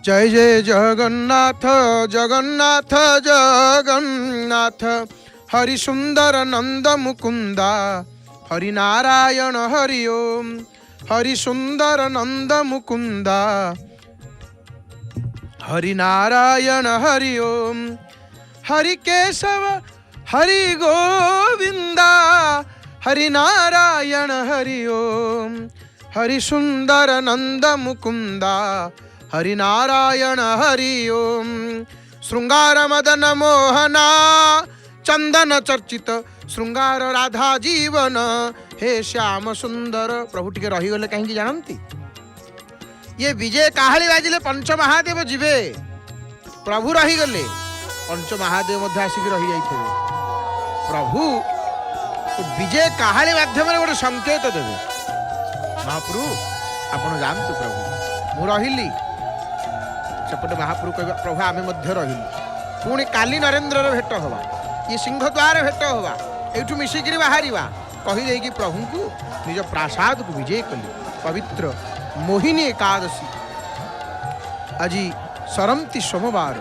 जय जय जगन्नाथ जगन्नाथ जगन्नाथ हरि सुंदर नंद मुकुंदा हरि नारायण हरि ओम हरि सुंदर नंद मुकुंदा हरि नारायण हरि ओम हरि केशव हरि गोविंदा हरि नारायण हरि ओम हरि सुंदर नंद मुकुंदा हरि नारायण हरि ओम श्रृंगार मदन मोहना चंदन चर्चित श्रृंगार राधा जीवन हे श्याम सुंदर। प्रभु टिके रहीगले कहीं जानती ये विजय काहाली बाजिले पंच महादेव जीवे प्रभु रहीगले पंच महादेव मध्य आसिक रही जाइए प्रभु विजय काहाली माध्यम गोटे संकेत देवे महाप्रभु आपण जानतु प्रभु मु रही सेपटे महाप्रभु कह प्रभु आम रही पुणी काली नरेन्द्र भेट हवा ये सिंहद्वार भेट हवा एठू मिसिकी बाहर कहीदे कि प्रभु को निज प्रासाद को विजय कली पवित्र मोहिनी एकादशी आज सरंती सोमवार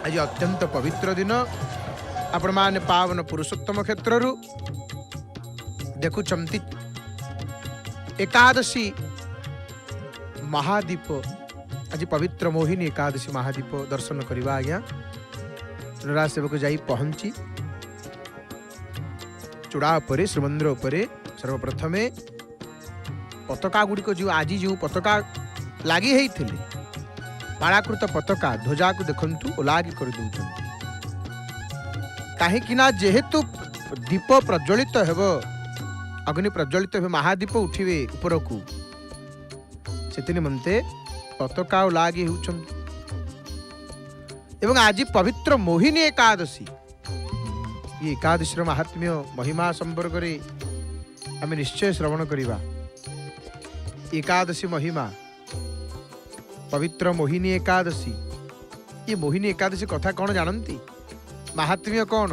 आज अत्यंत पवित्र दिन आपण माने पावन पुरुषोत्तम क्षेत्र देखुंती एकादशी महादीप आज पवित्र मोहिनी एकादशी महादीप दर्शन करवा आज्ञा नरा सेवक जाई पहुंची चूड़ा उपरे श्रीमंदिर उपरे सर्वप्रथमे पताका गुड़िक जो आज जो पताका लगी होते मालाकृत पताका ध्वजा को देखु ओलागी कर दौरान कहीं जेहेतु दीप प्रज्वलित हेब अग्नि प्रज्वलित हे महादीप उठिवे उपरकू से निमंते पताका लागी होउछंती एवं आज पवित्र मोहिनी एकादशी ये एकादशी महात्म्य महिमा संपर्क आम निश्चय श्रवण करिबा। एकादशी महिमा पवित्र मोहिनी एकादशी ये मोहिनी एकादशी कथा कौन जानती महात्म्य कौन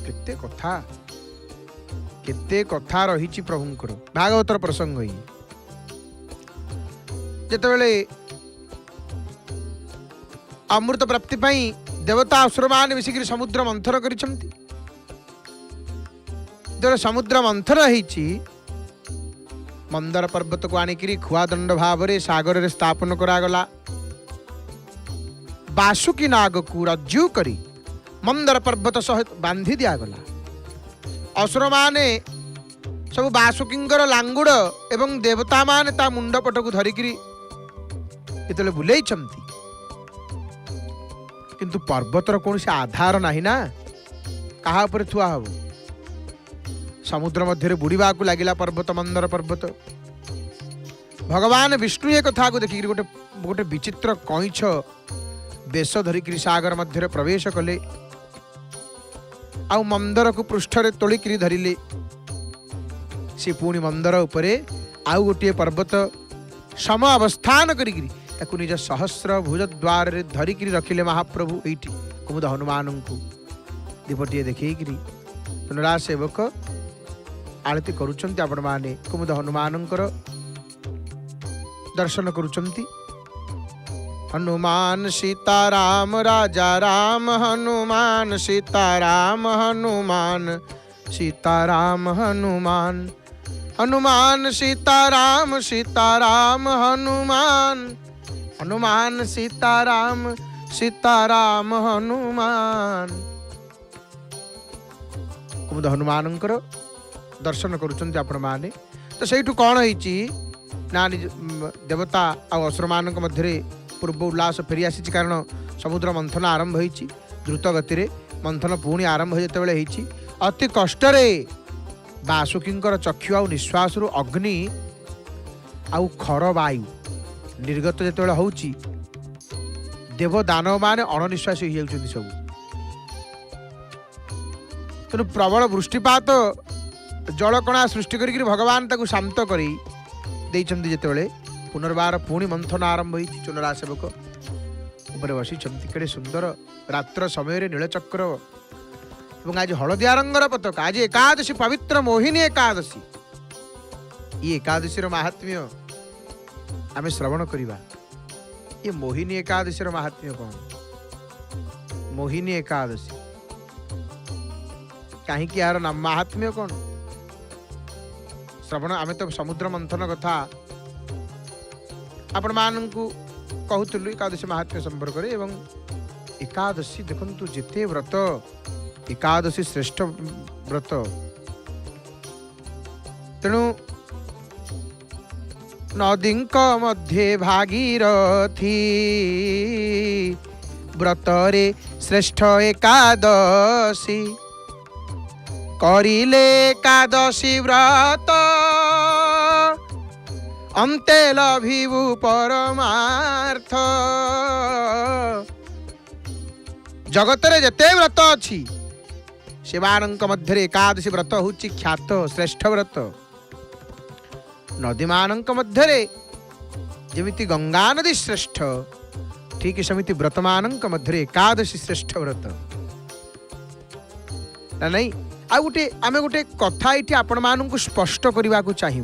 केते कथा रही प्रभुंकर भागवतर प्रसंग ही जेतेबेले अमृत प्राप्ति पाई देवता असुर मान मिसिक समुद्र मंथन करिसंती समुद्र मंथन होईची मंदर पर्वत को आनिकी खुआदंड भाव में सागर रे स्थापन करागला बासुकी नाग को रज्जु करी मंदर पर्वत सहित बांधी दिगला असुर माने सब बासुकींकर लांगुड़ एवं देवता माने ता मुंड पट को धरिकी ये बुलाई किंतु पर्वतर कौन से आधार नहीं ना कहा पर थुआ हम समुद्र मध्य बुड़ीवा को लगिला पर्वत मंदर पर्वत भगवान विष्णु एक कथा को देखिक गोटे गोटे विचित्र कईछ बेश धरिक सागर मध्य प्रवेश कले आउ मंदर को पृष्ठ तोलिक धरिले सी पुणी मंदर उपरे आउ गोटे पर्वत सम अवस्थान करी निज सहस्र भुज द्वार धरिक रखिले महाप्रभु एठी कुमुद हनुमान को दीपटीए देखिकी नरा सेवक आरती करुचंती आपण माने कुमुद हनुमानंकर दर्शन करुचंती। हनुमान सीताराम राजा राम हनुमान सीताराम हनुमान सीताराम हनुमान हनुमान सीताराम सीताराम हनुमान हनुमान सीताराम सीताराम हनुमान कुमुद हनुमानंकर दर्शन करुचंती आपण माने तो सेठू कौन होईची ना देवता आ असुर मान मध्य पूर्व उल्लास फेरी आसी कारण समुद्र मंथन आरंभ होईची द्रुत गति रे मंथन पुणी आरंभ जेतेबेले होईची अति कष्टरे बासुकींकर चक्षु आउ निश्वास रु अग्नि आउ खर वायु निर्गत जेतेबेले होउची देव दानव माने अणनिश्वासी हो जाउछन्ती सब तेणु प्रबल वृष्टिपात जलकणा सृष्टि करी भगवान ताकू शांत करी देइछन्ती जेतेबेले पुनर्बार पुणी मंथन आरंभ होईची चुनरा सेवक उपरे बसी केड़े सुंदर रात्र समय नीलचक्र एवं आज हलदिया रंगर पताका आज एकादशी पवित्र मोहिनी एकादशी ये एकादशी महात्म्य आम श्रवण करवा ये मोहिनी एकादशी महात्म्य कौन? मोहिनी एकादशी कहीं यार नाम महात्म्य कौन? श्रवण आम तो समुद्र मंथन कथा आपण मानू कहूलु एकादशी महात्म्य संपर्क में। एवं एकादशी देखु जिते व्रत एकादशी श्रेष्ठ व्रत तेणु नदींक मध्ये भागीरथी व्रतरे श्रेष्ठ एकादशी करिले एकादशी व्रत अंते लभिबु परमार्थ। जगतरे जते व्रत अछि सेवानंक मध्य एकादशी व्रत होछि ख्यात श्रेष्ठ व्रत। नदी मानंक मध्य जमिति गंगा नदी श्रेष्ठ ठीक सेमिति व्रत मानंक मध्य एकादशी श्रेष्ठ व्रत ना नहीं। आ गोटे आमे गोटे कथा ये आपण मानू स्पष्ट करने को चाहिए।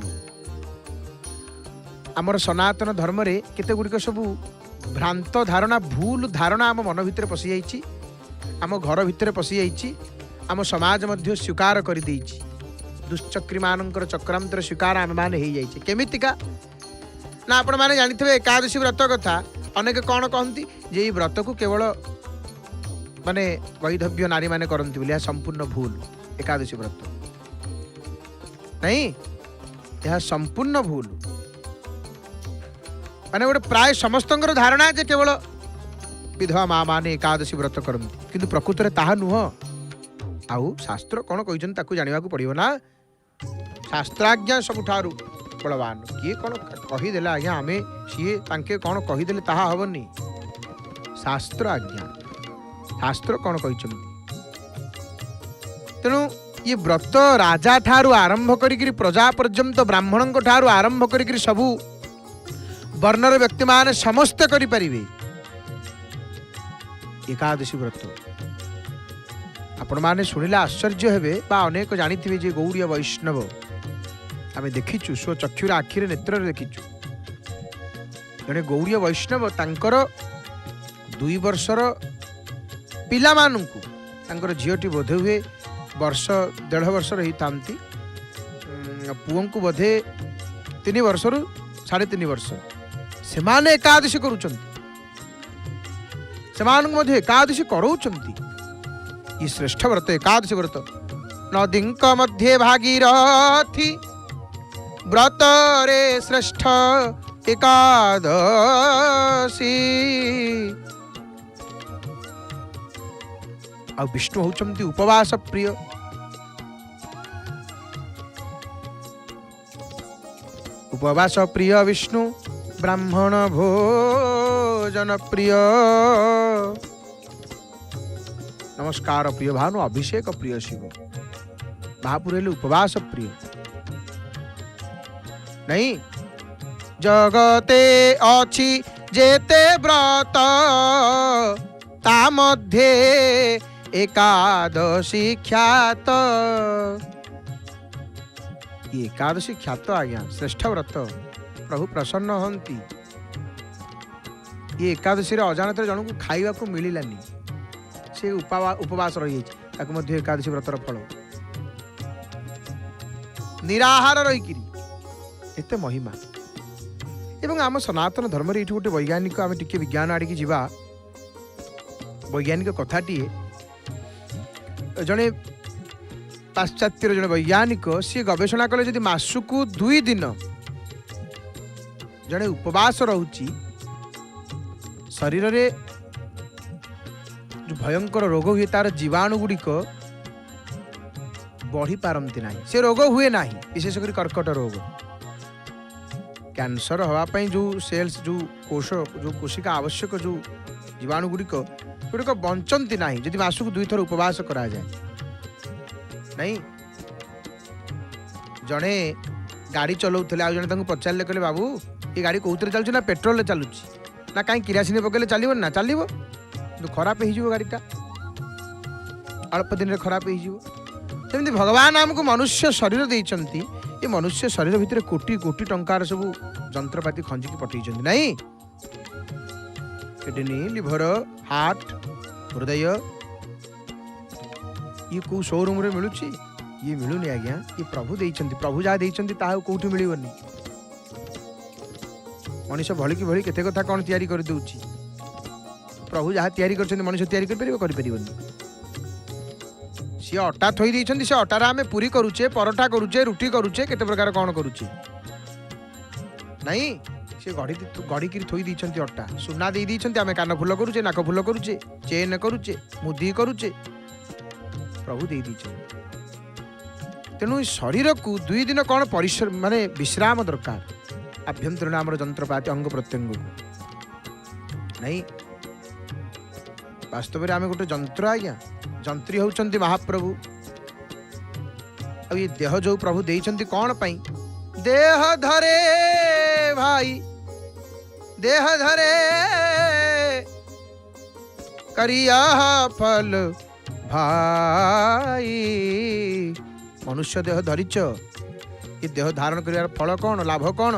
आमर सनातन धर्म रे केते गुड़िक सब भ्रांत धारणा भूल धारणा आम मन भितर पशि जाइछि, आम घर भितर पशि जाइछि, आम समाज मध्य स्वीकार कर देइछि। दुष्चक्री मानकर चक्रांतर स्वीकार आम मान हो जाइए। केमितिका ना आपण माने जानिथिबे एकादशी व्रत कथा अनेक कौन कहती जे ये व्रत को केवल माने वैधव्य नारी माने करंती बोली संपूर्ण भूल। एकादशी व्रत नहीं यह संपूर्ण भूल माने गोटे प्राय समस्तंकर धारणा जे केवल विधवा माँ माने एकादशी व्रत करंती किंतु प्रकृत रे ताहा नुह। आउ शास्त्र कौन कहते ताकू जानिबा को पड़िबो ना। शास्त्राज्ञा सबुठारु बलवान किए कौन कहीदेला आज्ञा आम सी तांके कौन कहीदेले ताहा हबनी। शास्त्र आज्ञा शास्त्र कौन कहते तेणु ये व्रत राजा ठारू आरंभ करी प्रजा पर्यंत ब्राह्मण ठारू आरंभ करी सबू वर्णर व्यक्ति मान समस्त करि परिबे। एकादशी व्रत आपण माने शुणिले आश्चर्य हेबे बा अनेक जानिथिबे जे गौड़ीय वैष्णव आमे देखिचु स्व चक्षुर आखिरे नेत्र देखिचु जने गौड़ीय वैष्णव तांकर 2 वर्षर पिला मानकु तांकर झियोटी बोधे हुए वर्ष 1.5 वर्षर ही तांती पुओंकु बोधे 3 वर्षरु 3.5 वर्ष से माने एकादशी करूचंती सेमानक मध्ये एकादशी करौचंती। ये श्रेष्ठ व्रत एकादशी व्रत नदींक मध्ये भागीरथी व्रत रे श्रेष्ठ एकादशी। आ विष्णु होचंती उपवास प्रिय। उपवास प्रिय विष्णु ब्राह्मण भोजन प्रिय। नमस्कार प्रिय भानु अभिषेक प्रिय शिव महापुरेले उपवास प्रिय नहीं। जगते अछि जेते व्रत ता मध्ये एकादशी ख्यात। ये एकादशी ख्यात आज्ञा श्रेष्ठ व्रत प्रभु प्रसन्न हंती। ये एकादशी अजानत जन को खाइबा को मिलानी से उपवास रही एकादशी व्रतर फल निराहार रही एते महिमा। एवं आम सनातन धर्म रे गोटे वैज्ञानिक आम टिके विज्ञान आड़िकी जीवा वैज्ञानिक कथाटी जड़े पाश्चात्य जड़े वैज्ञानिक सी गवेषणा कले जदि मासकू 2 दिन जड़े उपवास रोची शरीर रे जो भयंकर रोग हुए तार जीवाणु गुड़िक बढ़ी पारती ना से रोग हुए ना विशेषकर कर्कट रोग कैंसर हवापाई जो सेल्स जो कोश जो कोशिका आवश्यक जो जीवाणु गुड़िक गुड़िक बंचती ना जदि मासक 2 थर उपवास करा जाए नहीं। जड़े गाड़ी चलाऊे आ जड़े पचारे कहले बाबू ये गाड़ी कौन चलुच ना पेट्रोल चलुची ना कहीं किरासिनी पकड़े चलो ना चलो खराब हो गाड़ीटा अल्प दिन में खराब होमती। भगवान आमको मनुष्य शरीर देइचंती ये मनुष्य शरीर भितर कोटी कोटी टंकार सब जंत्रपाति खंजिकी पठे नहीं किडनी लिभर हार्ट हृदय ये को शोरूम रे मिलुची ये मिलुनी आज्ञा ये प्रभु देइछंती प्रभु जा देइछंती ताहा कोठी मिलिवनी मनुष्य भली की भली केते कथा कोन तयारी कर दउची प्रभु जहाँ तयारी करछंती मनुष्य तयारी कर परिबनी सी अटा थोई देइछंती से अटार आमे पूरी करूचे परोठा करूचे रुटी करूचे केते प्रकार कोन करूचे नहीं से गढ़ी की थोई देइछंती अटा सुना दे देइछंती आमे कान फुल करूचे नाक फुल करूचे चेन करूचे मुदी करूचे प्रभु दे देइछंती तेणु शरीर को 2 दिन कौन परिश्रम माने विश्राम दरकार आभ्यंतरण आम जंत्रपाति अंग प्रत्यंग नहीं वास्तव में आम गोटे जंत्र आज्ञा जंत्री होउछंती महाप्रभु अब ये देह जो प्रभु देइछंती कौन पाई देह धरे भाई देह धरे करिया फल भाई मनुष्य देह धरिच ये देह धारण कर फल कौन लाभ कौन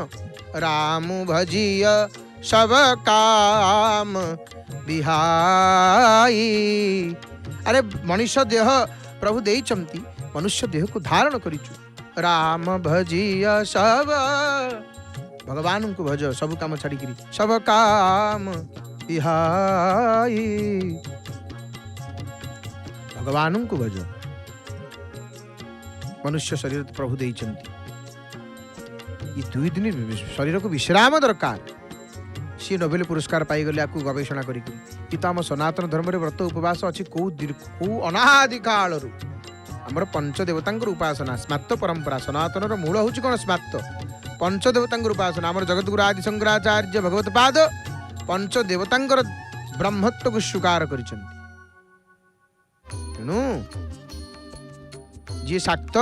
राम भजिय सब काम बिहाई अरे मनुष्य देह प्रभु देइछंती मनुष्य देह को धारण करिचु राम भजिय सब भगवान को भज सब काम छाड़ी सब काम बिहाई भगवान को भज मनुष्य शरीर प्रभु देइछंती ये 2 दिन शरीर को विश्राम दरकार सी नोबेल पुरस्कार पाई गले आपको गवेषणा करी कि तो आम सनातन धर्म रे व्रत उपवास अछि को अनादि काल रु हमर पंचदेवता उपासना स्मात्त परंपरा सनातन रो मूल होछि कोन स्मात्त पंचदेवता उपासना हमर जगतगुरु आदि शंकराचार्य भगवत पाद पंचदेवता ब्रह्मत्व को स्वीकार करिछंती तेणु जी शाक्त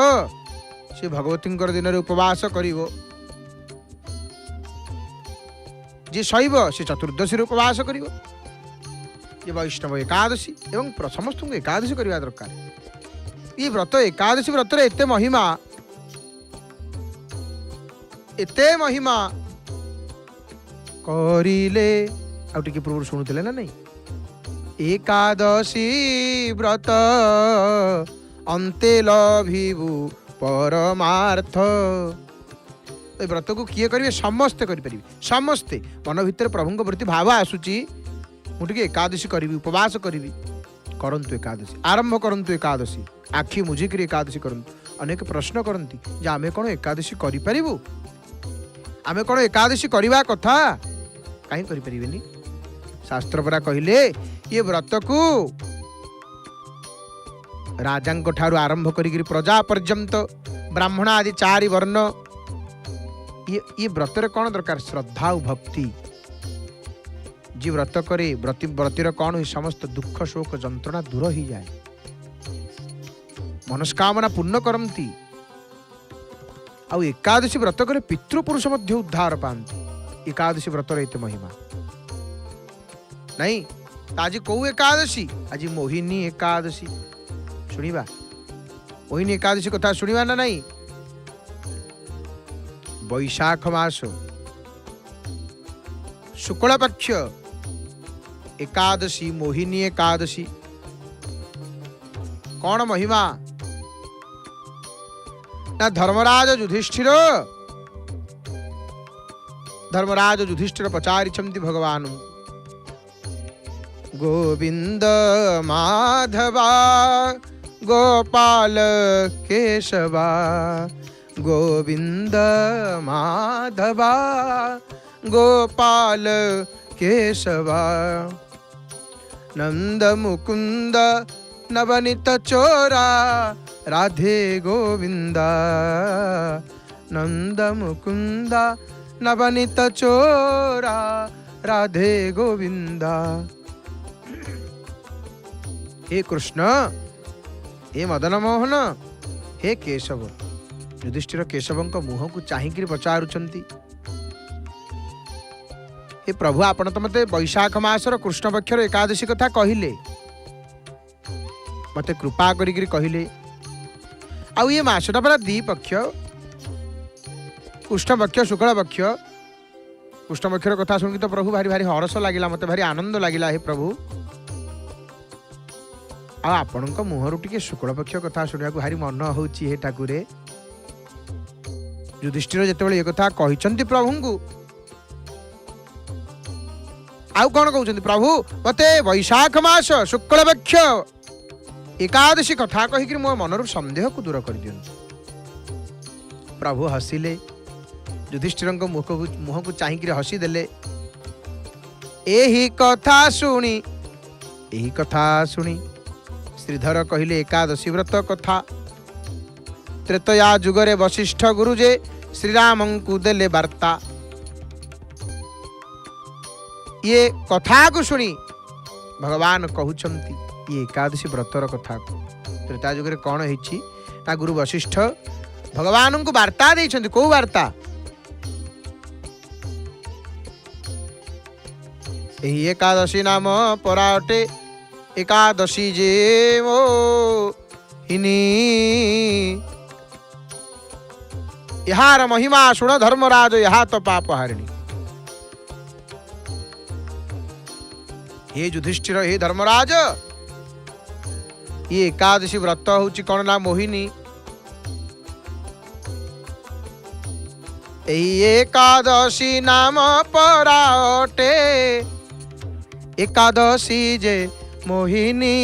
से भगवती दिन रे उपवास करिवो जी शैव से चतुर्दशी रे उपवास करिवो ये वैष्णव एकादशी एवं समस्त एकादशी करवा दरकार ये व्रत एकादशी व्रत रे एते महिमा करिले आ टिके पूर्व शुणुथिले ना नहीं एकादशी व्रत अंते लभिबु परमार्थ ए व्रत को किए करिवे समस्ते करि परिबे समस्ते मन भितर प्रभु प्रति भाव आसुची मुटिके एकादशी करिवि उपवास करिवि करंतु एकादशी आरंभ करंतु एकादशी आखि मुझिकरी एकादशी करंतु अनेक प्रश्न करंती जे आमे कोन एकादशी करि परिबु आमे कोन एकादशी करिवा कथा काहे करि परिबेनी शास्त्र परा कहिले ये व्रत को राजांक ठारू आरंभ करी प्रजा पर्यंत ब्राह्मण आदि 4 वर्ण ये व्रत रे कौन दरकार श्रद्धा और भक्ति जी व्रत करे व्रतिर कौन समस्त दुख शोक जंत्रणा दूर ही जाए मनस्कामना पूर्ण करती आ एकादशी व्रत करे पितृपुरुष मध्य उद्धार पाती एकादशी व्रत रे एते महिमा नहीं आज कौ एकादशी आज मोहिनी एकादशी शुणिबा मोहिनी एकादशी कथा शुणिबा ना नहीं वैशाख मास शुक्ल पक्ष एकादशी मोहिनी एकादशी कौन महिमा ना धर्मराज युधिष्ठिर पचारिछन्ति भगवान गोविंद माधवा गोपाल केशवा गोविंद माधवा गोपाल केशवा नंद मुकुंद नवनीत चोरा राधे गोविंदा नंद मुकुंद नवनीत चोरा राधे गोविंदा हे कृष्ण हे मदन मोहन हे केशव युधिष्ठिर केशव मुह को चाहिए पचारुंती हे प्रभु आपण तो मते वैशाख मासर कृष्ण पक्षर एकादशी कथा कहले मते कृपा करी कहले आउ ये मासटा परा 2 पक्ष कृष्ण पक्ष शुक्ल पक्ष कृष्णपक्षर कथा शुणी तो प्रभु भारी भारी हरस लगिला मत भारी आनंद लगिला हे प्रभु आपण मुहर टी शुक्ल पक्ष कथा शुणा भारी मन होची हे ठाकुरे युधिष्ठिर जिते ये कथा कहते प्रभु को आउ कौन कहते प्रभु मते वैशाख मास शुक्ल पक्ष एकादशी कथा कहीकि मो मनर संदेह को दूर कर दियंतु प्रभु हसिले युधिष्ठिर मुह को चाहिए हसी देले एही कथा शुणी श्रीधर कहले एकादशी व्रत कथा त्रेतया जुगरे वशिष्ठ गुरुजे श्रीराम को देले वार्ता ये कथा को शुणी भगवान कहउछंती ये एकादशी व्रतर कथा को त्रेता जुगरे कौन होइछि ना गुरु वशिष्ठ भगवान को वार्ता देइछंती को वार्ता एही एकादशी नाम पराटे एकादशी जे मो हिनी यार महिमा शुण धर्मराज यहाँ तो पाप हारिणी हे युधिष्ठिर हे धर्मराज ये एकादशी व्रत होची कौन ना मोहिनी एकादशी नाम पराटे एकादशी जे मोहिनी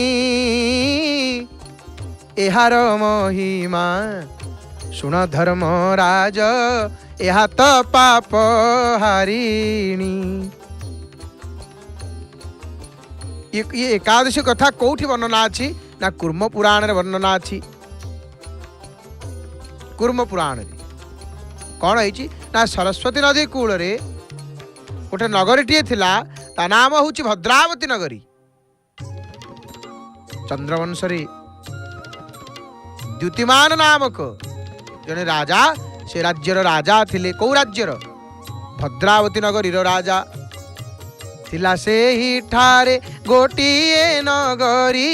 एहार महिमा शुण धर्मराज यह तो पाप हारिणी ये एकादशी कथा कोठी वर्णना अछि ना कूर्म पुराण रे वर्णना अछि कूर्म पुराण रे कौन है ना सरस्वती नदी कूल रे गोटे नगरीटे थिला ता नाम हूँ भद्रावती नगरी चंद्रवंश रे द्युतिमान नामक जने राजा से राज्यर राजा थिले कौ राज्यर भद्रावती नगरी राजा थिला से ही ठारे गोटिए नगरी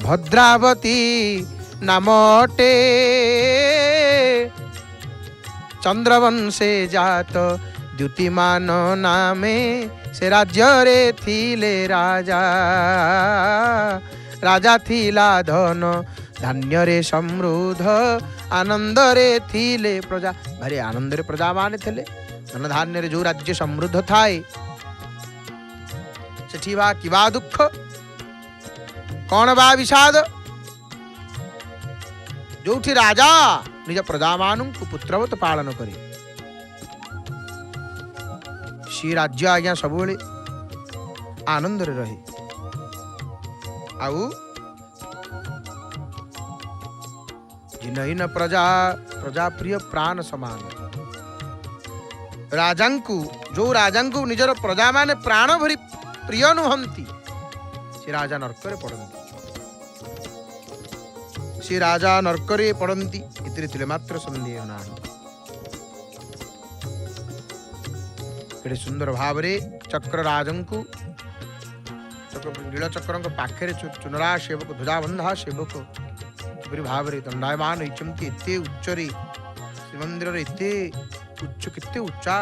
भद्रावती नामटे चंद्रवंशे जात द्युतिमान नामे से राज्य रे थिले राजा राजा थिला धन धान्य रे समृद्ध आनंद रे थिले प्रजा भारी आनंद रे प्रजा माने थिले धन धान्य रे जो राज्य समृद्ध थाए सेठी बा किबा दुख कौन बा विषाद जोठी राजा निज प्रजा मानू पुत्रवत पालन करे सी राज्य आज्ञा सब आनंद रे रहे आउ जिनहीन प्रजा प्रजा प्रिय प्राण समान राजांकु जो राजांकु निजर प्रजा माने प्राण भरी प्रिय नुहंती से राजा नरकरे पड़ती से राजा नरकरे पड़ती इतरे तिले मात्र संदेह ना केड़े सुंदर भाव रे चक्र राजंकु नील चक्र पाखे चुनरा सेवक ध्वजा बंधा सेवक किपरि भाव रे दंडायमान होइचंती एते उच्च रे श्रीमंदिर रे एते उच्च केते उच्चा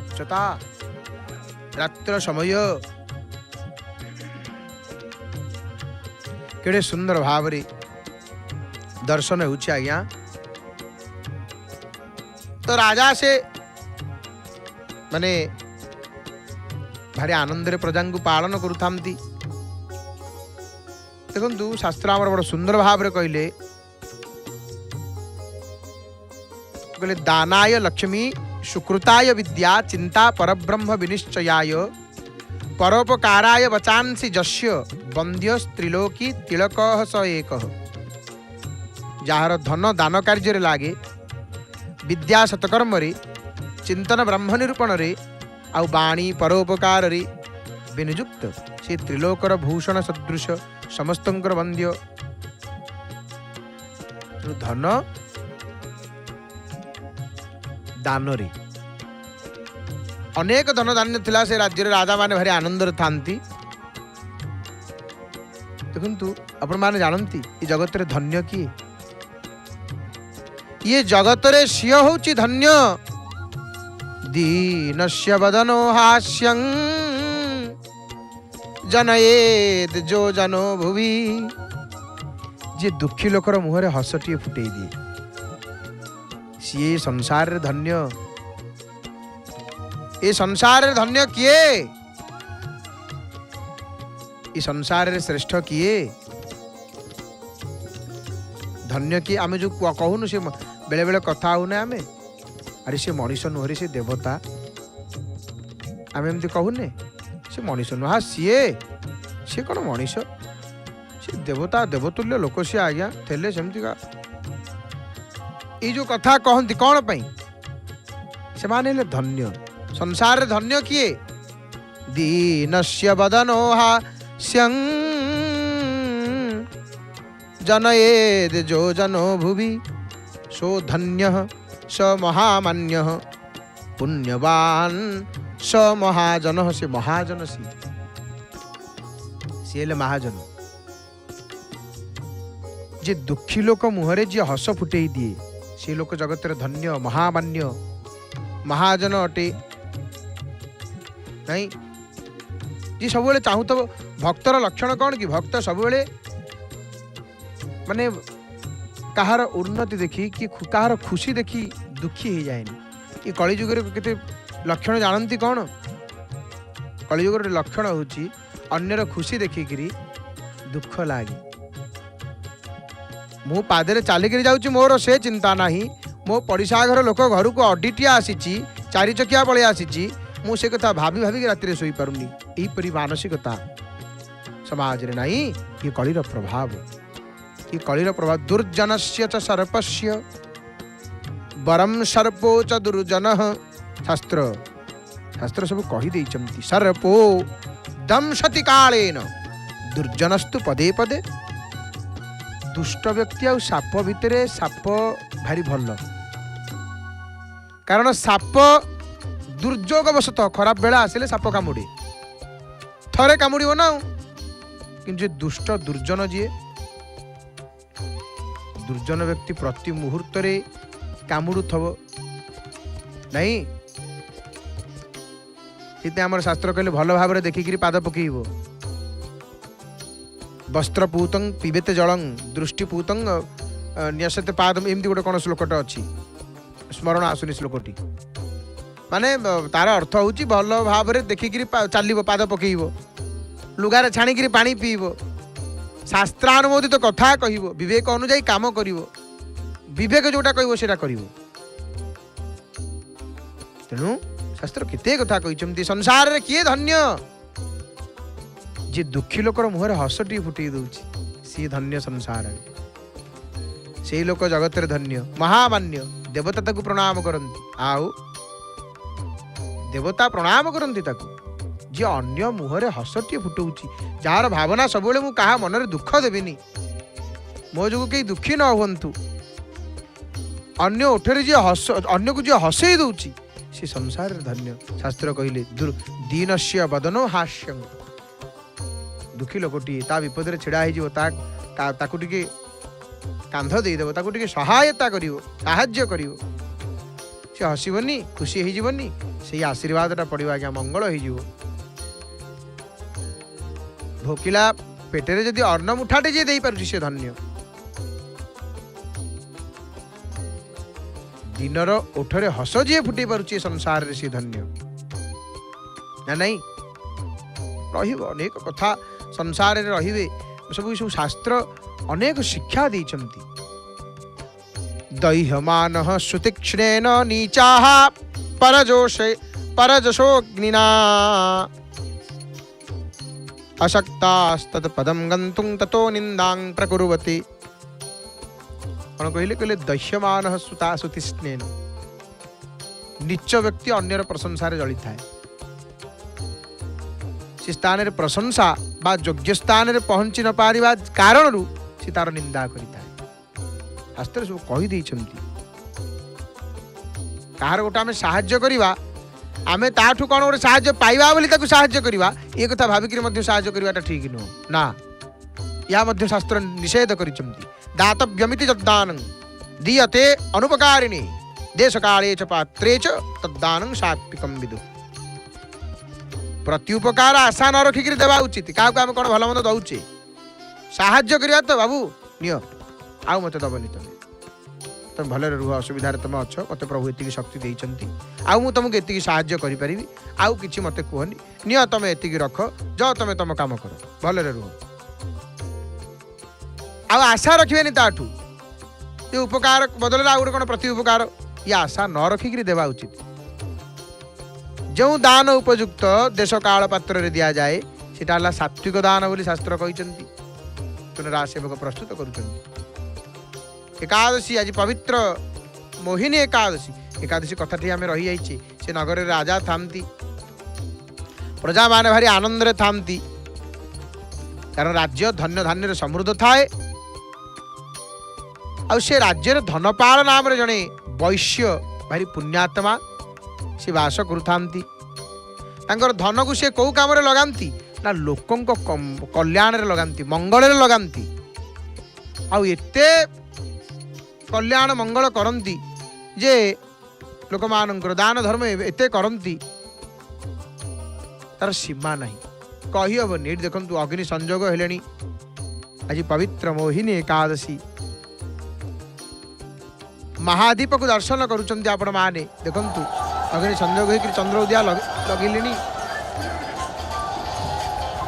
उच्चता रात्र समय केड़े सुंदर भाव रे दर्शन होउछि आज्ञा तो राजा से माने भारी आनंद रे प्रजा को पालन करुथांती देखु शास्त्र आमर बड़ सुंदर भाव रे कहले दानाय लक्ष्मी सुकृताय विद्या चिंता परब्रह्म विनिश्चयाय परोपकाराय वचांसि जस्य वंद्य स्त्रीलोकी तिलकः स एकः जार धन दान कार्य लागे विद्या सतकर्म रे चिंतन ब्रह्म निरूपण रे आउ बाणी परोपकार रे विनियुक्त से त्रिलोकर भूषण सदृश समस्तंकर वंद्य धन दान रे अनेक धन धान्य थिला से राज्य राजा माने भारी आनंद रे थांती देखंतु आपण माने जानंती ई जगत रे धन्य की ये जगत रे सिय होची धन्य दीनस्य वदनो हास्यं जनयेद जो जनो भुवि। जे दुखी लोकर मुहरे हसटिए फुटई दिए सी संसार धन्य। ए संसार धन्य किए? ई संसार श्रेष्ठ किए? धन्य किए? आमे जो कहूनु से बेले बेले कथा होने आमे अरे से मनीष नुहरे से देवता आमे एमती कहूने से मनीष नुहा सी कौन मनीष से देवता देवतुल्य लोक सी आज्ञा थे सेमती का ये जो कथा कहती कौन पाई से माने धन्य। संसार धन्य किए? दीनस्य वदनो हास्यं जनयेद जो जनो भुवि। सो धन्य स महामान्य पुण्यवान स महाजन। से महाजन सी महाजन। जे दुखी लोक मुहरे जी हस फुटई दिए से लोक जगत धन्य महामान्य महाजन अटे। नहीं जी सब चाहू तो भक्तर लक्षण कौन कि भक्त सब माने कहार उन्नति देखी कि कहार खुशी देखी दुखी हो जाएनी। ये कलिजुग केते लक्षण जानती कौन? कलिजुग लक्षण होची अन्यर खुशी देखिकी दुख लगे। मु पादे चलिकी जाऊँ मोर से चिंता नहीं। मो पड़िशा घर लोक घर को अडिटिया आसी चारि चकिया पलि आसी मु से कथा भाभी भाभी राति शोई पारुनी। यहीपरि मानसिकता समाज रे नहीं। ये कलिर प्रभाव। ये कलिर प्रभाव। दुर्जनस्य च सर्पस्य वरम सर्पो च दुर्जनः। शास्त्र सब कही देइचंती सर्पो दंशति कालेन दुर्जनस्तु पदे पदे। दुष्ट व्यक्ति आ साप भितर साप भारी भल कारण साप दुर्योगवशतः खराब बेला आसिले साप कामुड़े थरे कामुड़ ना। कि दुष्ट दुर्जन जी दुर्जन व्यक्ति प्रति मुहूर्त कामुड़ू थव नहीं। आम शास्त्र कहले भल भाव देखिक पाद पकईब। वस्त्र पूतं पिबेत जलं दृष्टि पूतं न्यसते पादम एमती गोटे कौन श्लोकटा अच्छी स्मरण आसुनी श्लोकटी माने तार अर्थ हूँ भल भाव देखिक चलो पाद पकईब लुगार छाणिक पानी पीब शास्त्रानुमोदित कथा कहब विवेक अनुजाई काम कर विवेक जोटा कहटा कर। तेणु शास्त्र केते कथा कहते संसार किए धन्य? जे दुखी लोकर मुहरे हसटी फुटई दौची सी धन्य संसार। से लोक जगत धन्य महामान्य। देवता ताकू प्रणाम करती आउ देवता प्रणाम करती ताकू जे अन्य मुहरे हसटी फुटाऊँच जार भावना सब मु कहा मनरे दुख देविनी मो जो कहीं दुखी न हुंतु अन्य ओठरे जे हस अन्य को जे हसई दौची से संसार धन्य। शास्त्र कहले दीनस्य वदनो हास्यं। दुखी लोकटी ता विपद छिड़ा हो टे कांध देदेव ताके सहायता कर साहाय्य कर से हसबनी खुशी होनी से आशीर्वादटा पड़ो आज्ञा मंगल हो। भोकिला पेटेरे जदि अन्न मुठाटे जे दे पारुछि से धन्य। दिनर ओठरे हस जी फुटे पारुछि संसार रे से धन्य ना नहीं। रहिबो अनेक कथा संसार रे रहिबे सब सब शास्त्र अनेक शिक्षा देइचंती। दैह्यमानः सुतीक्ष्णेन नीचाः परजशोऽग्निना अशक्तास्तत्पदं गन्तुं ततो निन्दां प्रकुर्वति। कौन कहले दैह्यमानः सुतीक्ष्णेन नीच व्यक्ति अन्यर प्रशंसा जली थाए से स्थान प्रशंसा बा योग्य स्थान पहुंची न पारिबा कारण से तार निंदा करिता है। शास्त्र सब कही देइछंती कार गोटे आम साहाय्य करवा आमे ताठू कौन गोटे साहाय्य पाइबा बोली ताकू साहाय्य करवा ये कथा भाविक साहाय्य करवाटा ठीक नुह ना। या मध्य शास्त्र निषेध करिछंती दातव्यमिति जद्दानं दीयते अनुपकारिणी देश काले च पात्रे च तद्दानं सात्विकं विदु। प्रत्युपकार आशा न रखिक देवा उचित। क्या आम कौन भल मंद दौचे साहाଯ୍य करिया तो बाबू नियो आउ मत दबनी तुम भले रुह असुविधा तुम अच्छ मत प्रभु एति शक्ति देइचंती आउ मु तुमको एति साहाଯ୍य करि परिबी आउ किछि मते कहनी नियो तुम एति रख जो तुम तुम काम कर भले रुह आउ आशा रखिबेनी ताठू ये उपकार बदल आउ कौन प्रति उपकार ये आशा न रखिक देवा उचित। जो दान उपयुक्त देश काल पात्र दि जाए सेटा सात्विक दान बोली शास्त्र कहते चुनरा सेवक प्रस्तुत कर। एकादशी आज पवित्र मोहिनी एकादशी कथाटी आम रही जाइए से नगर राजा थामती प्रजा माने भारी आनंद रे थामती कारण राज्य धन्य धान्य समृद्ध थाए आ से राज्य धनपाल नाम रे जने वैश्य भारी पुण्यात्मा से बास करुथांती धन को से कौ काम लगाती ना लोकों कल्याण रे लगाती मंगल रे लगाती आउ एते कल्याण मंगल करती जे लोक मानकर दान धर्म एते करती तार सीमा नहीं कही हेनी। देखु अग्नि संजोग हेले आज पवित्र मोहिनी एकादशी महादीप को दर्शन करुचंती आपण माने देखु अग्नि संजोग होकर चंद्र उदया लगिले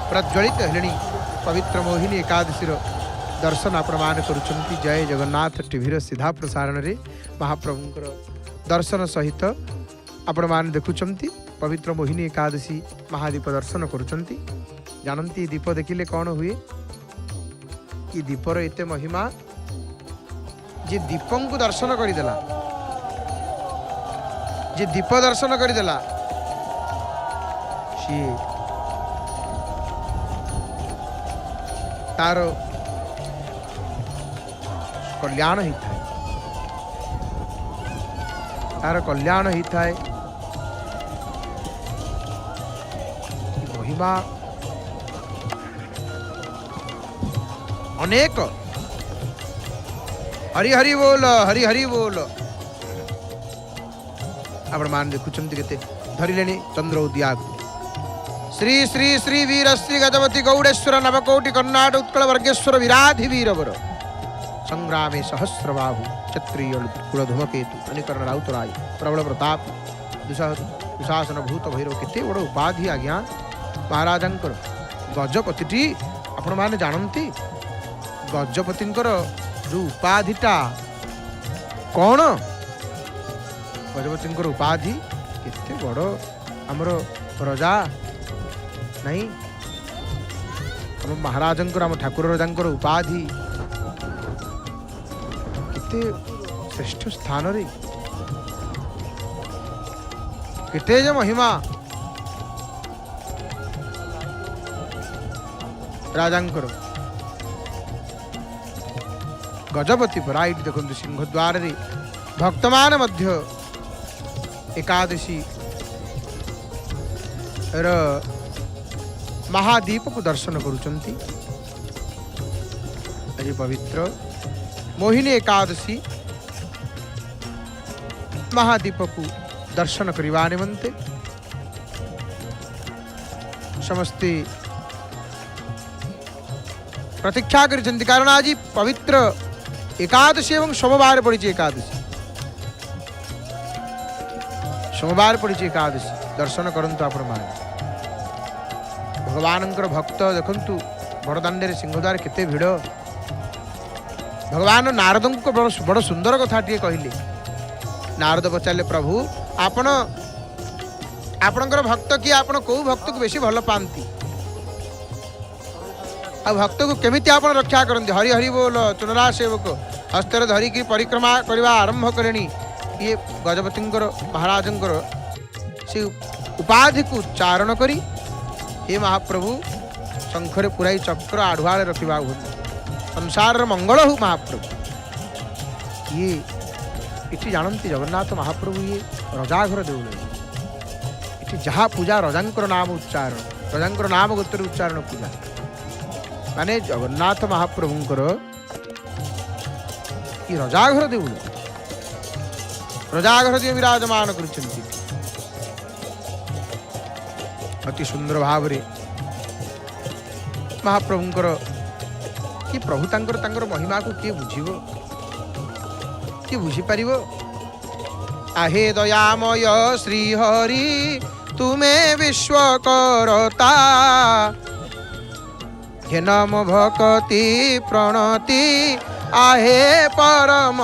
प्रज्वलित हेले पवित्र मोहिनी एकादशी दर्शन आपण मान करुचंती। जय जगन्नाथ टीवी सीधा प्रसारण रे महाप्रभुंकर दर्शन सहित आपण मान देखुचंती पवित्र मोहिनी एकादशी महादीप दर्शन करुचंती। जानती दीप देखिले कौन हुए कि दीपर एते महिमा जे दीपं को दर्शन करदेला जे दीप दर्शन करदेला सी तार कल्याण ही थाए तार कल्याण ही थाए महिमा अनेक। हरि हरि बोल हरि हरि बोल आपण मान देखुचंती केते धरिलेनी चंद्र उदया श्री श्री श्री वीर श्री गजपति गौड़ेश्वर नवकोटि कर्नाट उत्कल वर्गेश्वर विराधि वीरवर संग्रामे सहस्रबाहु क्षत्रिय कुल धूमकेतु अनिकर्ण राउतराय प्रबल प्रताप दुशासन भूत भैरव केते बड़ उपाधि आज्ञा महाराजंकर गजपति आपण माने जानती गजपतिंकर जो उपाधिटा कौन गजपतिंकर उपाधि केते बड़ आमर रजा नहीं हम महाराजंकर आम ठाकुर रजांकर उपाधि केते श्रेष्ठ स्थान रे केते जे महिमा राजांकर गजपति पराइट देखते सिंहद्वार रे भक्त मान मध्य एकादशी महादीप को दर्शन करुचंती। आज पवित्र मोहिनी एकादशी महादीप को दर्शन करवा निमंते समस्ते प्रतीक्षा करिसेंती कारण आज पवित्र एकादशी एवं सोमवार पड़ी एकादशी सोमवार पड़ी एकादशी दर्शन करंतु आपण मान भगवानंकर भक्त देखंतु बड़दाण्डे सिंहद्वार केते भिड़ भगवान नारद को बड़ सुंदर कथा टे कहले। नारद पचारे प्रभु आपण आपणकर भक्त कि आपण को भक्त को बेसी भल पाती आ भक्त को केमिति आपण रक्षा करते हरि हरि बोल चुनरा सेवक हस्तर धरिकी परिक्रमा करने आरंभ करेणी ये गजपतिंकर महाराजंकर से उपाधि को उच्चारण करी हे महाप्रभु शंखरे पुराई चक्र आढ़ुआ रखा संसार मंगल हो महाप्रभु ये इठी जानती जगन्नाथ महाप्रभु ये रजाघर देउल इठी जहा पूजा रजांकर नाम उच्चारण रजांकर नाम गोत्र उच्चारण पूजा माने जगन्नाथ महाप्रभुंकर ये रजाघर देउल रजाघर दिए विराजमान करुछन्ति अति सुंदर भाव रे महाप्रभुंकर कि प्रभु तांकर महिमा को किए बुझिबो कि बुझी पारिबो। आहे दयामय श्री हरि तुम्हें विश्व करता हे नम भक्ति प्रणति आहे परम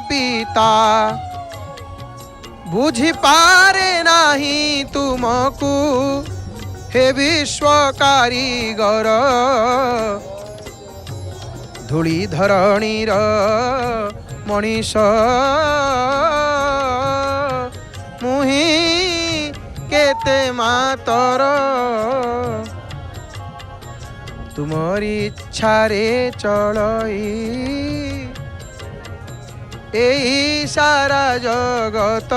पिता बुझी पारे नाही तुमको हे विश्व कारीगर धूली धरणीर मनीष मुही केते मातर तुमरी इच्छा रे चलई एई सारा जगत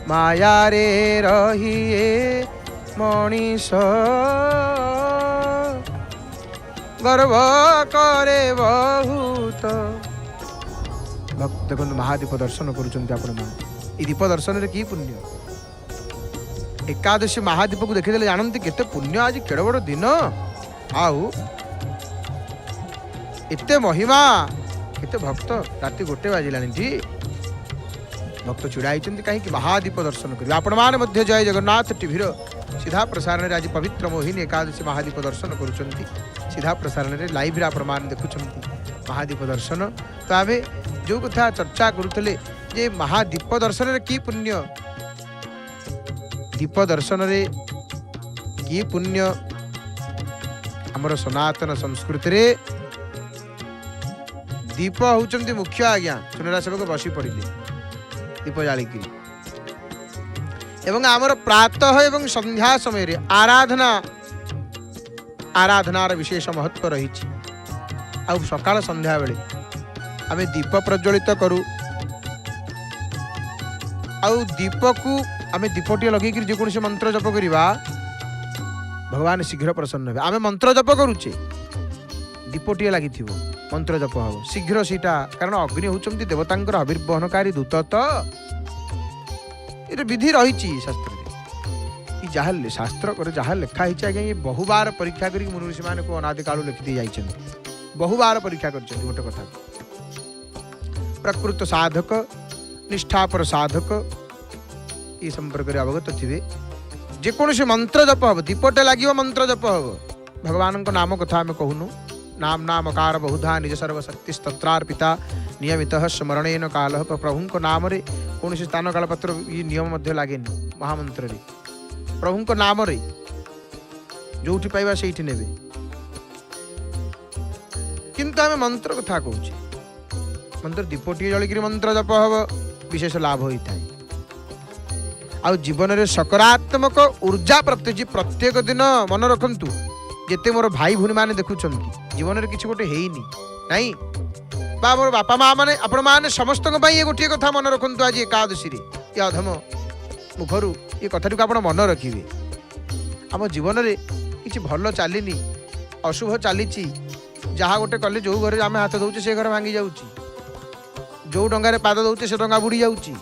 माया रे रहिए मनीष गर्व करे बहुत। भक्त देखो महादीप दर्शन करुचंती आपण मान दीप दर्शन रे की पुण्य एकादशी महादीप को देखिदेले जानती केते पुण्य आज केड़ बड़ दिन आउ एते महिमा केते भक्त राति 1 बाजिलानी जी भक्त छुड़ाई कहीं महादीप दर्शन करें आपण मान मध्य जय जगन्नाथ टीवी सीधा प्रसारण रे आज पवित्र मोहिनी एकादशी महादीप दर्शन करुचंती सीधा प्रसारण रे लाइव रे आपण मान देखुचंती महादीप दर्शन। तो आमे जो कथा चर्चा करुतले जे महादीप दर्शन रे की पुण्य दीप दर्शन रे की पुण्य हमर सनातन संस्कृति रे दीप होचंती मुख्य आज्ञा सुनरा सबको बसी पड़िले दीप जालिकी एवं आमर प्रातः एवं संध्या समय रे आराधनार विशेष महत्व रही आ सकाळ संध्या बेले आमे दीप प्रज्वलित करू आ दीप को आमे दीपटी लगे जेकोसी मंत्र जप करिबा भगवान शीघ्र प्रसन्न हे। आमे मंत्र जप करूचे दीपटी लगी मंत्र जप हम शीघ्र सीटा कारण अग्नि होचंती देवतांकर आविर्वहनकारी दूत तो ये विधि रही शास्त्र जहाँ शास्त्र कर जहाँ लिखा है आज्ञा ये बहुबार परीक्षा कर मुनि मान को अनादि कालू लिखी जाइए बहुबार परीक्षा कर गोटे कथा प्रकृत साधक निष्ठापर साधक ये संपर्क में अवगत थे जेकोसी मंत्र जप हम दीपटे लगे मंत्र जप हम भगवान नाम कथा आम कहूनु नाम नामकार बहुधा निज सर्वशक्ति तत्रार्पिता नियमित स्मरणेन काल प्रभु नाम रे कौन स्थान काल पत्र ये नियम लगे महामंत्र रे प्रभु नाम रे जो पाइबा से नेबे किंतु आम मंत्र कथा कहूँ मंत्र दीपटी जलिक मंत्र जप हम विशेष लाभ होता है आ जीवन में सकारात्मक ऊर्जा प्रत्येक दिन मन रखु जिते मोर भाई भूणी मैंने देखुं जीवन में किसी गोटे नहीं मोर बापा माँ मैंने आपण मैंने समस्त ये गोटे कथा मन रखु आज एकादशी ये अधम मुखर ये कथा को आप मन रखिए आम जीवन में किसी भल चलनी अशुभ चली जहाँ गोटे कले जो घर आम हाथ दौचे से घर भांगी जाऊँगी जो डंगार पाद दौचे से डंगा बुड़ी जाऊँगी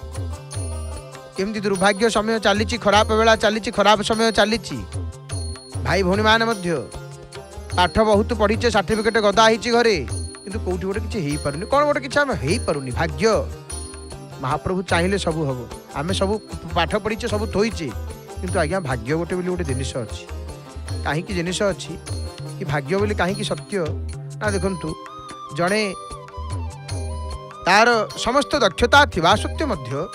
केमती दुर्भाग्य समय चली खराब बेला चली खराब समय चली भाई भौणी मैंने पाठ बहुत पढ़ीचे सर्टिफिकेट गदा होती घरे किंतु कौटी गोटे किसी हो पारुनी कौन गोटे किसी आम हो पारुनी भाग्य महाप्रभु चाहिए सबू हम आम सब पाठ पढ़ीचे सब थोचे किंतु आज्ञा भाग्य गोटे बोली गोटे जिनिस अच्छी कहीं जिनिस अच्छी कि भाग्य बोली कहीं सत्य ना देखु जड़े तार समस्त दक्षता थिबा सत्य मध्य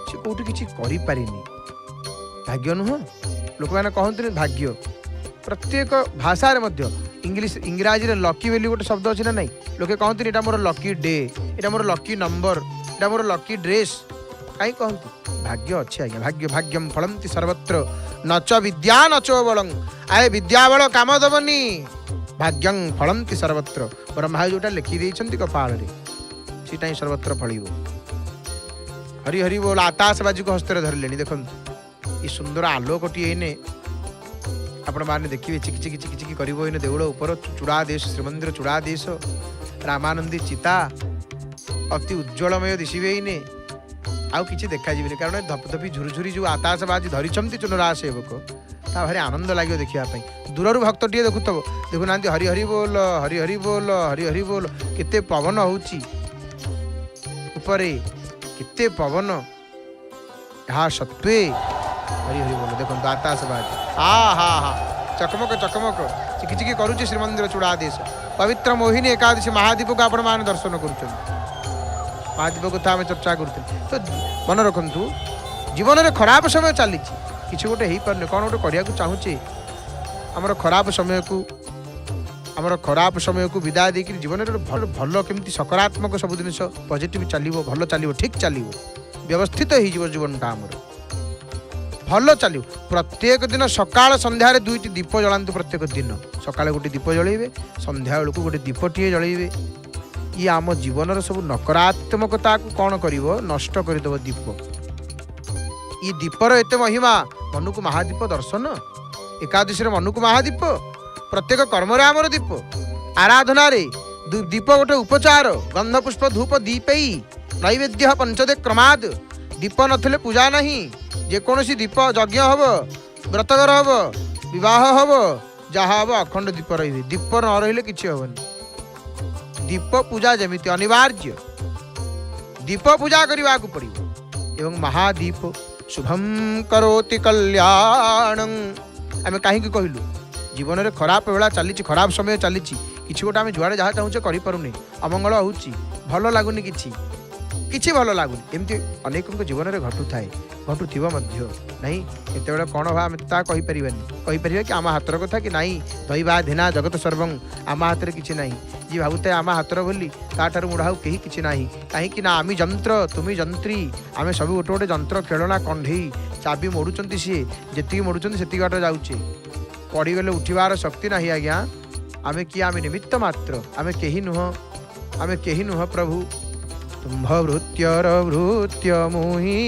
से कौटी किसी करिपारिनी भाग्य नुह लोक मैंने कहते भाग्य प्रत्येक भाषा मध्य इंग्लिश इंग्राजी लकी बोली गोटे शब्द अच्छी ना नहीं लोके कहते यहाँ मोर लकी डे यहाँ मोर लकी नंबर यहाँ मोर लकी ड्रेस कहीं कहती भाग्य अच्छे आज्ञा भाग्य भाग्यम फलंती सर्वत्र नच विद्या नचो बलं आए विद्या बल काम दबनी भाग्यं फलंती सर्वत्र ब्रह्मा जोटा लिखी देइछंती कपाल रे सीटा ही सर्वत्र फलिबो हरि हरि बोल आकाशबाजी को हस्तर धरले देखो ये सुंदर आलोकटी एने आपण माने देखिए चिकी चिकी चिकी चिकी करिवो एने देउळ ऊपर चूड़ा देश श्रीमंदिर चूड़ा देश रामानंदी चिता अति उज्ज्वलमय दिशे ही आउ कि देखा कारण धपधपी झुरझुरी जो आतासबाजी धरी चुनरा सेवक ता भारी आनंद लगे देखापी दूर भक्त टे देखुव देखुना हरि हरि बोल हरि हरि बोल हरि हरि बोल केते पवन होची उपरे केते पवन यहाँ सत्वे हरि हरि बोल देखो आतासबाजी हा चकमक चकमक चिकी चिकी करुच्ची श्रीमंदिर चूड़ादेश पवित्र मोहिनी एकादशी महादीप को आपण मान दर्शन कर महादीप कथा आम चर्चा करते तो मन रखु जीवन में खराब समय चली किसी गोटे हो पारे कौन गोटे करने चाहूचे आमर खराब समय को विदाय देकर जीवन में भल केमती सकारात्मक सब जिन पॉजिटिव चलो भल चलो ठीक चलो व्यवस्थित हो जीवनटा आमर भल चलो प्रत्येक दिन सकाल संध्यारे दुईटी दीप जलांतु प्रत्येक दिन सकाले गोटे दीप जलैबे संध्या बेलू गोटे दीपटे जलैबे ये आम जीवन सब नकारात्मकता को कौन कर नष्ट करदेव दीप ये दीपर एत महिमा मन को महादीप दर्शन एकादशी मन को महादीप प्रत्येक कर्म आमर दीप आराधना दीप गोटे उपचार गंध पुष्प धूप दीपे नैवेद्य पंचदे क्रमाद दीप नथिले पूजा नहीं जेकोसी दीप यज्ञ हम व्रतघर हम विवाह हम जहाँ हम अखंड दीप रे दीप न रही कि हेनी दीप पूजा जमीती अनिवार्य दीप पूजा करने को पड़ो एवं महादीप शुभम करोति कल्याणं आम कहीं कहलु जीवन में खराब बेला चली खराब समय चली किसी गोटे आम जुआड़े जहाँ चाहूचे करें अमंगल होची भल लगुनि किसी भल लगुनि एमती अनेक जीवन में घटू थाए घटुव नहीं केत कौन हाँ आम कहीपर कि आम हाथर कथा कि नाई दैवा धेना जगत सर्वं आम हाथ में किसी ना जी भावुए आम हाथर बोली ताठार मुढ़ा कहीं किसी ना कहीं आमी जंत्र तुम्हें जंत्री आम सब गोटे गोटे जंत्र खेलना कंढे चाबी मोड़ुंट सी जी मोड़ुंट से बाट जाऊे पड़गले उठवार शक्ति ना आज्ञा आम किए आम निमित्त मात्र आम कहीं नुह प्रभु तुम्भ भृत्यर भृत्य मुहि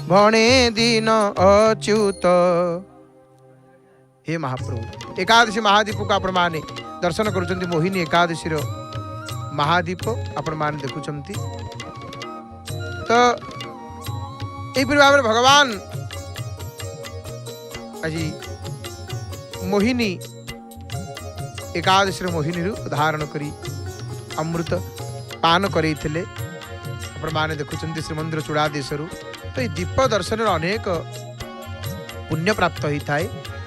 भणे दीन अच्युत हे महाप्रभु एकादशी महादीप को आपण माने दर्शन करुचंती मोहिनी एकादशी महादीप आपण माने देखुचंती तो एपरि भाव भगवान आज मोहिनी एकादशी मोहिनी उदाहरण करी अमृत पान करैथिले आपण माने देखुचंती श्रीमंदिर चूड़ादेश तो ये दीप दर्शन अनेक पुण्य प्राप्त होता है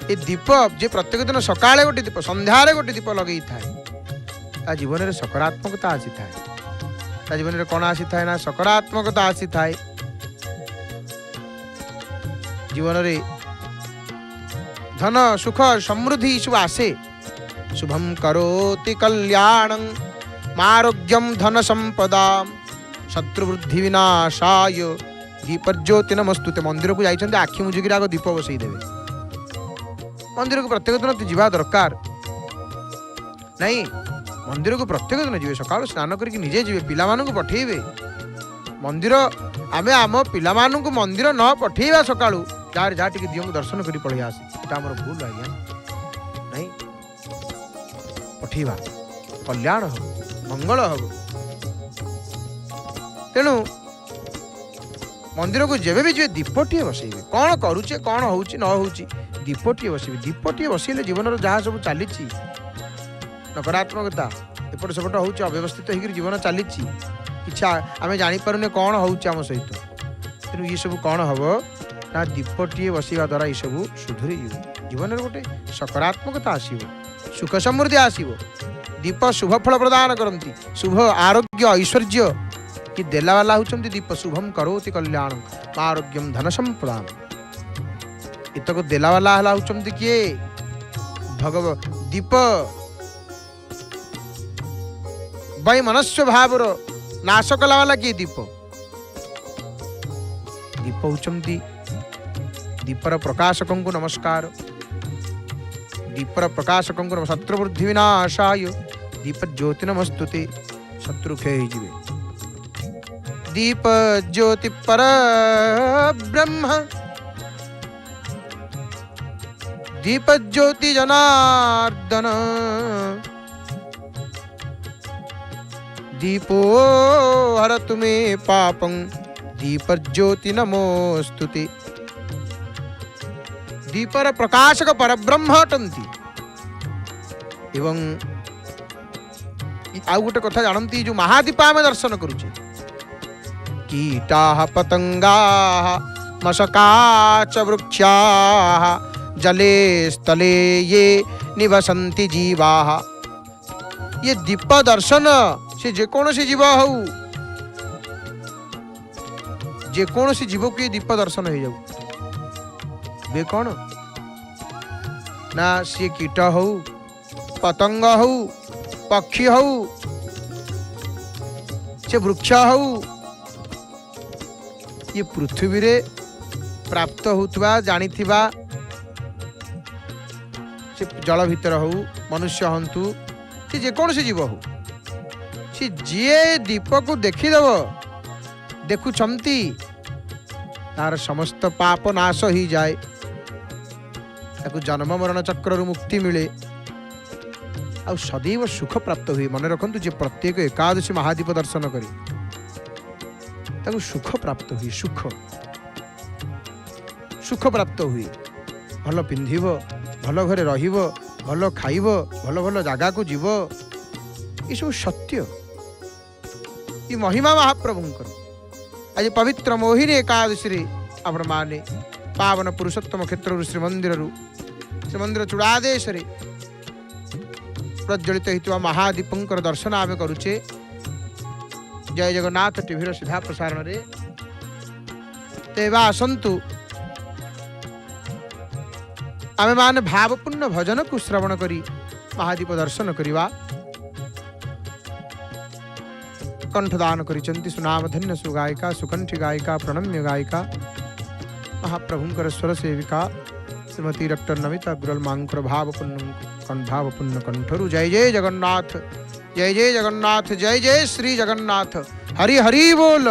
ये दीप जे प्रत्येक दिन सकाळे गोटे दीप संध्यारे गोटे दीप लगे था जीवन में सकारात्मकता आसी था जीवन में कौन आसी था ना सकारात्मकता आसी था जीवन में धन सुख समृद्धि सब आसे शुभम करोति कल्याणं आरोग्यम धन संपदा शत्रुवृद्धि विनाशाय दीपज्योति नमस्तुते मंदिर को जाइछन्ते आखि मुझिकी आग दीप बसई देवे मंदिर को प्रत्येक दिन जीवा दरकार नहीं मंदिर को प्रत्येक दिन जी सकाल स्नान करके निजे जी पिला पठेबे मंदिर आम आम पिला मंदिर न पठेबा सका जार जहाँ टी दियों दर्शन कर पड़े आसे आम भूल आज्ञा नहीं पठेबा कल्याण हम मंगल हम तेणु मंदिर को जेबे भी जी दीपटे बसैबे कौन करुचे कौन होउची न होउची दीपटे बसैबे दीपटे बसैले जीवन जहाँ सब चली नकारात्मकता एपट सेपट होउची अव्यवस्थित होकर जीवन चली कि आम जापर कौन होउची आम सहित तेणु ये सब कौन हम ना दीपटे बसैवा द्वारा ये सब सुधरी जीवन में गोटे सकारात्मकता आसो सुख समृद्धि आसो दीप शुभ फल प्रदान करती शुभ आरोग्य ऐश्वर्य कि देलावाला होचंती दीप शुभम करोति कल्याणं आरोग्यम धन संपदा इतक देलावाला हला होचंती किए भगव दीप वै मनस्व भावर नाश कलावाला किए दीप दीप होचंती दीपर प्रकाशकों को नमस्कार दीपर प्रकाशकों को शत्रुवृद्धि विनाशाय दीप ज्योति नमस्तुते शत्रु क्षय जीवे दीप ज्योति पर ब्रह्म दीप ज्योति जनार्दन दीपो हरतु मे पापं दीपज्योति नमोस्तुते। दीपर प्रकाशक परब्रह्म अटंती। एवं आउ गोटे कथा जानती जो महादीप आम दर्शन करुचे कीटा पतंगा मशका च वृक्षा जले स्थले ये निवसन्ति जीवा। ये दीप दर्शन से जेकोसी जीव हो जेकोसी जीव को ये दीप दर्शन हो जाऊ बे कौन ना सी कीट हो पतंग हो पक्षी हो से वृक्ष हो ये पृथ्वी रे प्राप्त होता जानिथिबा से जल भीतर हो मनुष्य हंतु से जेकोसी जीव हो सी जी दीप को देखीदेव देखुंती तार समस्त पाप नाश ही जाए ताकू जन्म मरण चक्र मुक्ति मिले आ सदैव सुख प्राप्त हुए। मन रखु जे प्रत्येक एकादशी महादीप दर्शन करे ताकू सुख प्राप्त हुए। सुख प्राप्त हुए भल पिंधिब भल घरे रहिब भल खाइब भल भल जगह को जीव ये सब सत्य ये महिमा महाप्रभुंकर। आज पवित्र मोहिनी एकादशी आपण माने पावन पुरुषोत्तम क्षेत्र श्रीमंदिर चूड़ादेश प्रज्वलित होता महादीपंकर दर्शन आम करुचे। जय जगन्नाथ टीवी सीधा प्रसारण रे तेवा आसंतु आमे माने भावपूर्ण भजन को श्रवण करी महादीप दर्शन करिवा। कंठदान करिचंती सुनाम धन्य सुगायिका सुकंठी गायिका प्रणम्य गायिका महाप्रभुंकर स्वर सेविका श्रीमती डॉक्टर नमिता गुरल मांकर भावपूर्ण कंठरु। जय जय जगन्नाथ जय जय जगन्नाथ जय जय श्री जगन्नाथ हरि हरि बोल।